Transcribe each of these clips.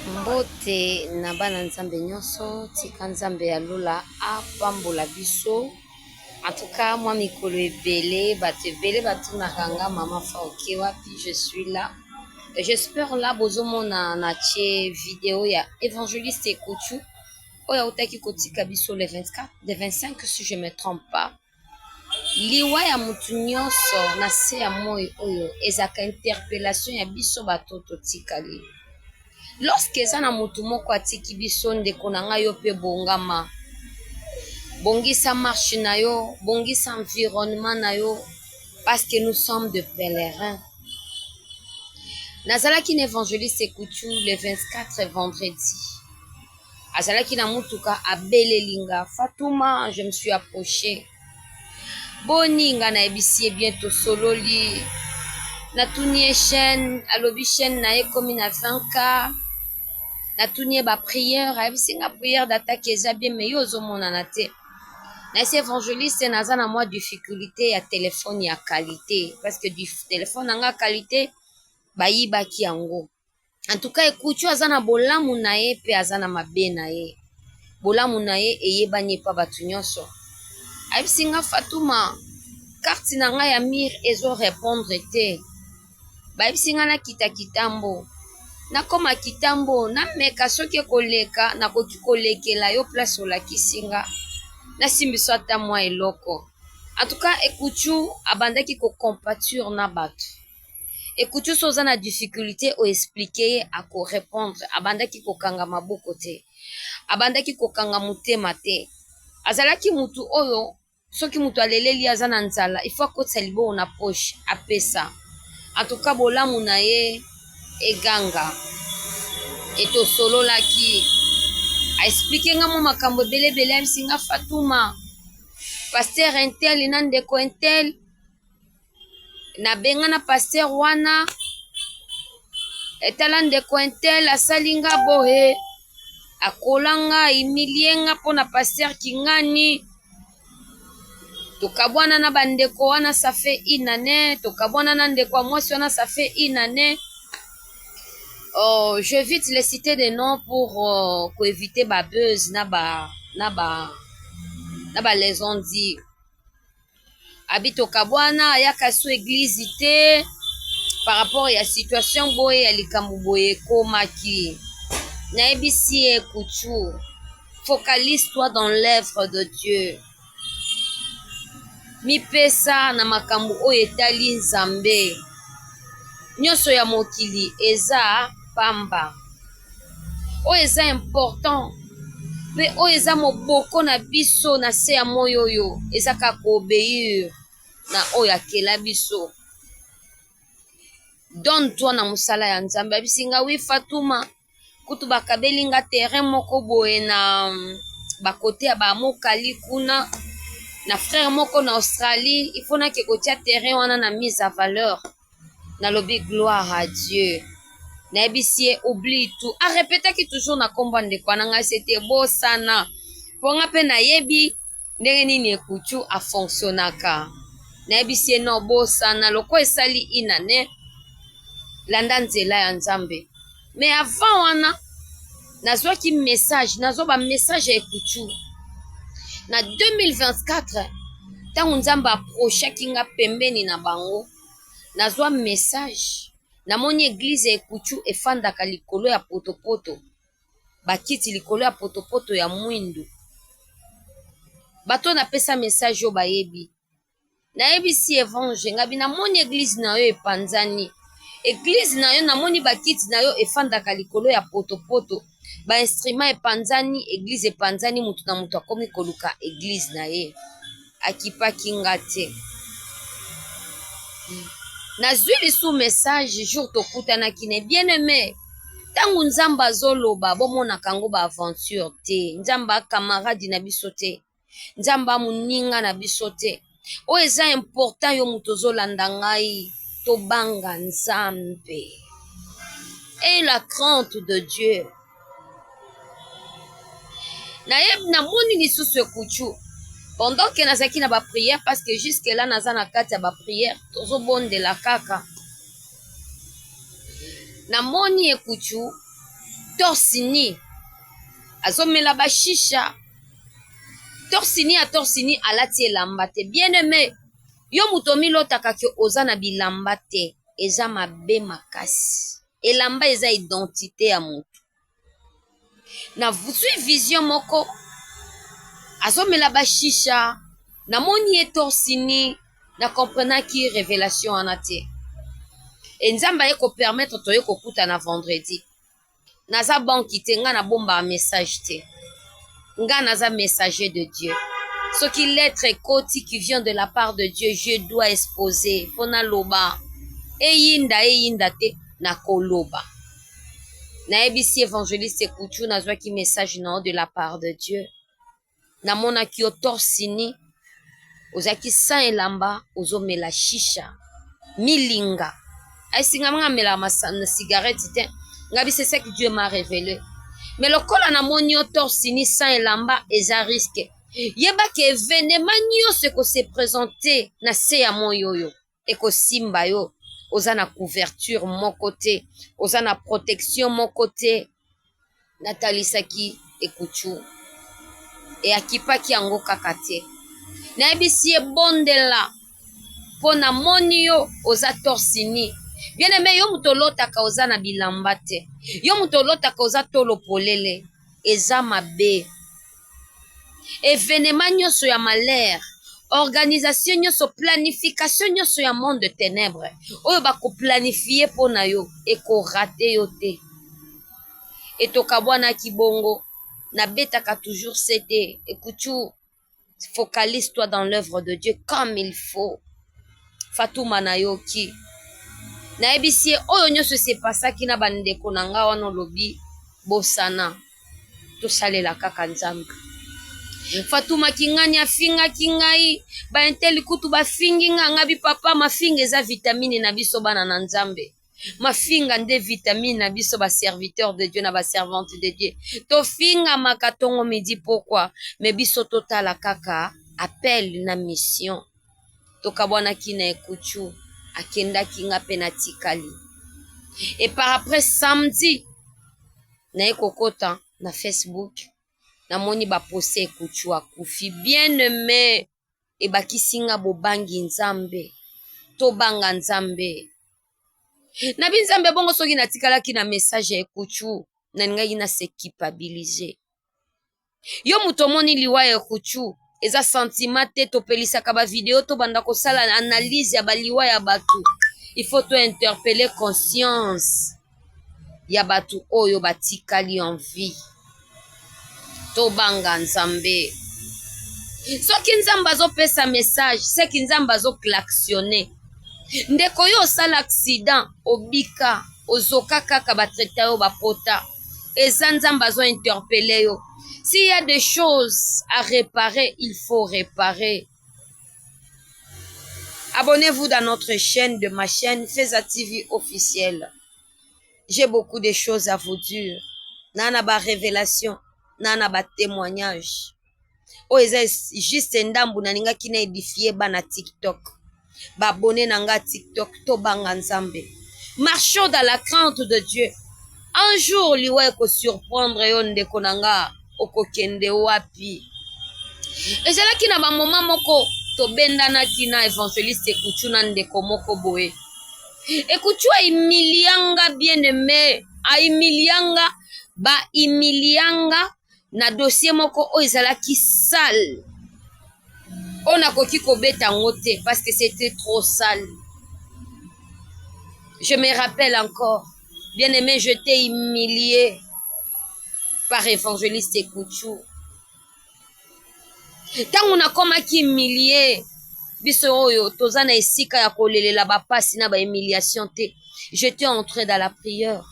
Mbote na bana nzambe nyonso tika nzambe ya lula apambola biso. En tout cas moi mikolo ebele bato ebele batunaka nga mama Faoke wapi je suis là. J'espère là bozomona na tie vidéo ya évangéliste Ekutu oyo autaki kotika biso le 24 le 25 si je me trompe pas. Liwa ya mutu nyonso na se ya moi oyo ezaka interpellation ya biso bato totikali. Lorsque eza na mutu moko atiki biso ndeko na ngai yo pe bongama, bongisa marche na yo, bongisa environnement na yo, parce que nous sommes de pèlerins. Nazalaki na évangéliste Ekutu le 24 vendredi. Azalaki na mutuka abelelinga Fatuma, je me suis approché. Boninga na ebisie bientôt sololi. Natuni chaîne, alobi chaîne na ekomi na 20K. Natuni ba prière, abisinga prière d'attaque eza bien mais yo ozomonana te. Na ese évangéliste naza na mwa difficulté ya téléphone ya qualité parce que du téléphone nanga qualité bayibaki yango. En tout cas Ekutu aza na bolamu na ye pe aza na mabe na ye. Bolamu na ye eyebani pa batu nyonso. Abisinga Fatuma, carte na nga ya mire ezo répondre te. Babisinga na kita kitambo. Nakoma kitambo na meka soki koleka na koki kolekela yo place olakisinga na simbiso ata mwa eloko. En tout cas Ekutu abandaki ko compature na bato. Ekutu soza na difficulté o expliquer ye a ko répondre abandaki ko kanga maboko te. Abandaki ko kanga mutema te. Azalaki mutu oyo soki mutu aleleli aza na nzala il faut akotisa liboko na poche apesa. En tout cas bolamu na ye eganga etosololaki aexplike nga mo makambo ebelebele abisinga Fatuma paster intel na ndeko intel nabenga na paster wana etala ndeko intel asalinga bohe akolanga imilienga mpona paster kingani tokabwana na bandeko wana ça fait une année tokabwana na ndeko wa mwasi wana ça fait une année. J'évite les citer des noms pour éviter ba buzz na ba les on dit habito kabwana ayaka so église te par rapport ya situation boye ya likambo boye komaki na ebisi Ekutu focalise-toi dans l'œuvre de Dieu mipesa na makambo oyo etali nzambe nyonso ya mokili eza pamba oyo eza important pe oyo eza moboko na biso na se ya moi oyo eza kaka obéir na oyo akela biso. Donne-toi na mosala ya nzambe abisinga wi Fatuma kutu bakabelinga terrain moko boye na bakote ya bamokali kuna na frère moko na Australie il faut nake kotia terrain wana na mise à valeur na lobi gloire à Dieu na ebisi oublie tout arepetaki toujours na komba ndeko na ngai c'était beau sana ponga pe na yebi ndenge nini Ekutu a fonctionnaka na ebisi no beau sana loko esali inane landa nzela ya nzambe mais avant wana nazwaki message nazo ba message ya Ekutu na 2024 tangu nzambe aprochaki nga pembeni na bango nazwa message namoni église ya Ekutu efandaka likolo ya potopoto bakiti likolo ya potopoto ya mwindu bato napesa message oyo bayebi nayebisi évangile ngabi namoni église na yo epanzani église na yo namoni bakiti na yo efandaka likolo ya potopoto bainstrument epanzani église epanzani mutu na mutu akomi koluka église na ye akipaki nga te. Nazwi lisu message jour tokutanaki ne bien-aimé tangu nzamba azoloba bomonaka yango ba aventure te nzamba camarade na biso te nzamba muninga na biso te oyo eza important yo mutu ozolanda ngai tobanga nzambe et la crainte de Dieu namoni lisusu Ekutu pendant que nazaki na ba prière parce que jusque là naza na kati ya ba prière tozobondela kaka namoni Ekutu Torsini azomela bashisha. Torsini a torsini alati elamba te. Bien aimé, yo mutomi lotaka ke oza na bilamba te, eza mabe makasi. Elamba eza identité ya mutu. Na vusui vision moko azomela bashisha, na moni ye torsini, na comprena ki révélation anate. Et nzamba ye ko permettre to ye kokuta na vendredi. Naza banki te nga na bomba message te. Nga naza messager de Dieu. Ce qui l'être koti qui vient de la part de Dieu, je dois exposer. Fona loba. Eyinda te na koloba. Na ebisi évangéliste Kuchu nazwa ki message na de la part de Dieu. Na mona ki otorsini. Ozaki sa elamba, ozomela shisha. Milinga. Aisinga mga mela masana cigarette te. Ngabi c'est ça que Dieu m'a révélé. Mais le col na moni otorsini sa elamba eza risque. Yeba ke événement nyonso ko se présenter na se ya moyoyo. Eko simba yo. Oza na couverture mon côté. Oza na protection mon côté. Nathalie Saki Ekuchu. Et akipaki yango kaka te. Na ebisi e bondela. Pona moni yo oza torsini. Bien aimé, yo mutolotaka oza na bilamba te. Yo mutolotaka oza tolo polele. Eza mabe. Événement nyonso ya malheur. Organisation nyonso, planification nyonso ya monde de ténèbres. Oyo bako planifier pona yo. Eko rate yo te. Etokabwana kibongo. Na betaka toujours c'était. Ekuchu, focalise-toi dans l'œuvre de Dieu comme il faut. Fatouma na yoki. Na ebisi oyo nyonso se pasaki na bandeko na nga wana lobi bosana. Tosalela kaka nzambe. Fatuma kingani afinga kingai. Ba inteli kutu bafingi nga bi papa mafinga eza vitamine na biso bana na nzambe. Mafinga nde vitamine na biso ba serviteur de Dieu na ba servante de Dieu. To finga makatongo midi pourquoi? Mais biso totala kaka appel na mission. Tokabwana kina Ekuchu akenda kinga penatikali. Et par après samedi na ekokota na Facebook na moni ba posé Ekuchu akufi bien aimé e bakisinga bobangi nzambe to banga nzambe na binzambe bongo soki natikala ki na message ya Ekuchu na ngai na se culpabiliser yo muto moni liwa ya Ekuchu eza sentiment te topelisaka ba vidéo to banda ko sala analyse ya baliwa ya batu. Il faut to interpeller conscience ya batu oyo batikali en vie. To banga nzambe. Soki nzamba zo pesa message, seki nzamba zo klaxonner. Ndeko yo sala accident obika ozoka kaka batreta yo bapota. Eza nzamba zo interpeller yo. S'il y a des choses à réparer, il faut réparer. Abonnez-vous dans notre chaîne, de ma chaîne Feza TV officielle. J'ai beaucoup de choses à vous dire. Nana ba révélation, nana ba témoignage. Oh, c'est juste ndambu na ninga kina édifier bana TikTok. Ba abonné nanga TikTok to banga nzambe. Marchons dans la crainte de Dieu. Un jour liwa ko surprendre yo ndeko nanga. Okokende wapi. Ezalaki na ba moment moko to bendana kina évangéliste Ekuchu na ndeko moko boye. Ekuchu aimilianga bien aimé, aimilianga ba imilianga na dossier moko o ezalaki sale. On a koki ko beta ngote parce que c'était trop sale. Je me rappelle encore, bien aimé, je t'ai humilié par évangéliste Ekuchu. Tango na koma ki humilié biso oyo toza na esika ya kolelela bapasi na ba humiliation te. J'étais entré dans la prière.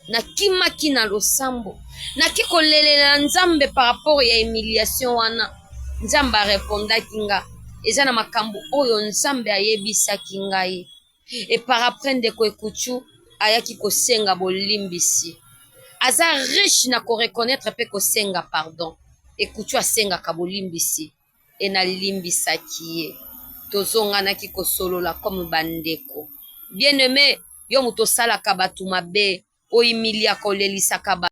Na kimaki na losambo. Na ki kolelela nzambe par rapport ya humiliation wana. Nzambe répondaki nga. Eza na makambo oyo nzambe ayebisaki ngai. Et par après ndeko Ekuchu ayaki kosenga bolimbisi. Aza riche na ko reconnaître pe ko senga pardon. Ekuchu asenga kabolimbisi. E na limbisaki ye. Tozonga na ki kosolola comme bandeko. Bien aimé, yo muto sala kabatu mabe. O imilia kolelisa kabatu.